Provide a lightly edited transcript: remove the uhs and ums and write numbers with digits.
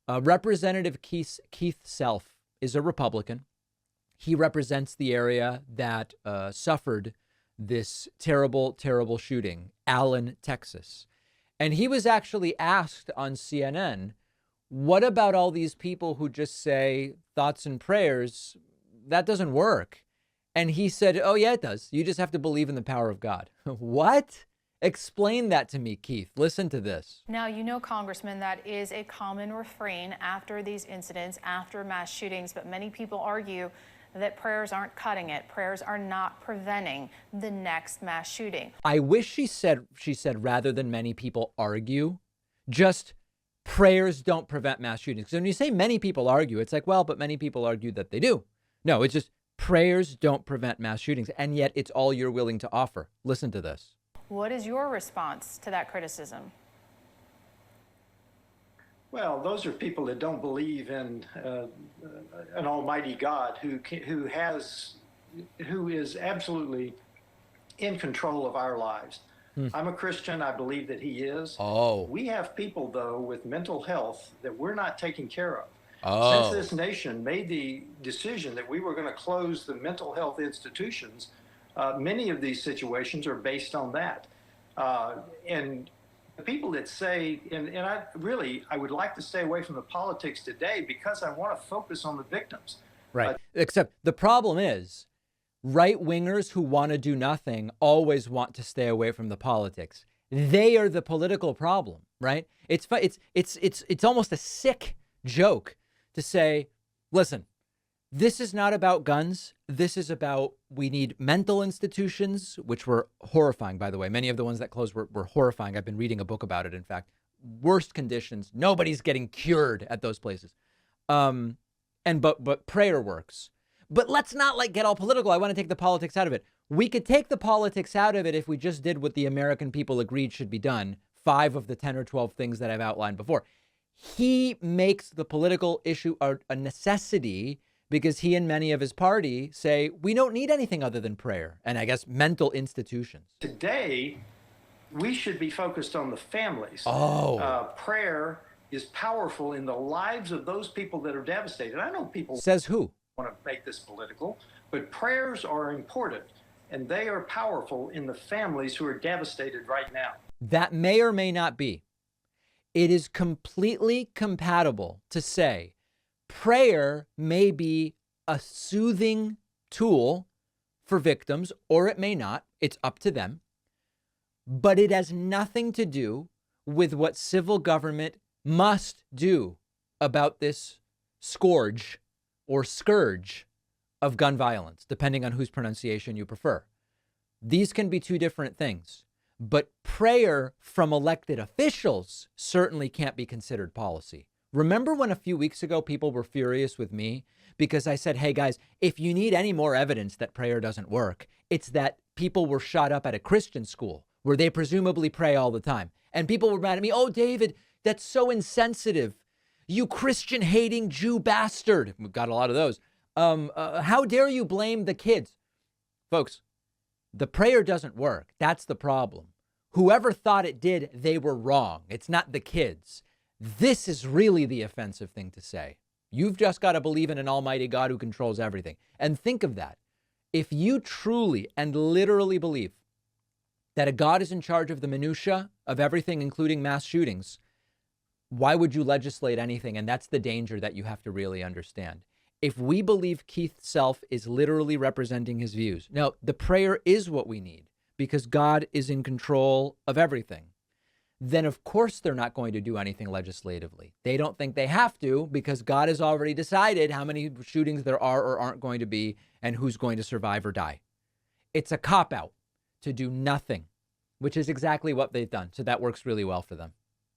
Representative Keith Self is a Republican. He represents the area that suffered this terrible, terrible shooting, Allen, Texas. And he was actually asked on CNN, what about all these people who just say thoughts and prayers? That doesn't work. And he said, oh, yeah, it does. You just have to believe in the power of God. What? Explain that to me, Keith. Listen to this. Now, you know, Congressman, that is a common refrain after these incidents, after mass shootings, but many people argue that prayers aren't cutting it. Prayers are not preventing the next mass shooting. I wish she said rather than many people argue, just prayers don't prevent mass shootings. So when you say many people argue, it's like, well, but many people argue that they do. No, it's just prayers don't prevent mass shootings. And yet it's all you're willing to offer. Listen to this. What is your response to that criticism? Well, those are people that don't believe in an almighty God who is absolutely in control of our lives. I'm a Christian. I believe that he is. Oh. We have people, though, with mental health that we're not taking care of. Oh. Since this nation made the decision that we were going to close the mental health institutions, many of these situations are based on that. And the people that say, and I would like to stay away from the politics today because I want to focus on the victims. Right. Except the problem is right wingers who want to do nothing always want to stay away from the politics. They are the political problem, right? It's almost a sick joke to say, listen, this is not about guns. This is about, we need mental institutions, which were horrifying, by the way. Many of the ones that closed were horrifying. I've been reading a book about it, in fact. Worst conditions. Nobody's getting cured at those places. But prayer works. But let's not get all political. I want to take the politics out of it. We could take the politics out of it if we just did what the American people agreed should be done. 5 of the 10 or 12 things that I've outlined before. He makes the political issue a necessity because he and many of his party say, we don't need anything other than prayer and I guess mental institutions. Today, we should be focused on the families. Oh. Prayer is powerful in the lives of those people that are devastated. I know people Says who? want to make this political, but prayers are important and they are powerful in the families who are devastated right now. That may or may not be. It is completely compatible to say prayer may be a soothing tool for victims, or it may not. It's up to them. But it has nothing to do with what civil government must do about this scourge or scourge of gun violence, depending on whose pronunciation you prefer. These can be two different things. But prayer from elected officials certainly can't be considered policy. Remember when a few weeks ago people were furious with me because I said, hey, guys, if you need any more evidence that prayer doesn't work, it's that people were shot up at a Christian school where they presumably pray all the time. And people were mad at me. Oh, David, that's so insensitive. You Christian hating Jew bastard. We've got a lot of those. How dare you blame the kids? Folks, the prayer doesn't work. That's the problem. Whoever thought it did, they were wrong. It's not the kids. This is really the offensive thing to say. You've just got to believe in an almighty God who controls everything. And think of that. If you truly and literally believe that a God is in charge of the minutia of everything, including mass shootings, why would you legislate anything? And that's the danger that you have to really understand. If we believe Keith Self is literally representing his views, now the prayer is what we need because God is in control of everything, then of course they're not going to do anything legislatively. They don't think they have to because God has already decided how many shootings there are or aren't going to be and who's going to survive or die. It's a cop-out to do nothing, which is exactly what they've done. So that works really well for them.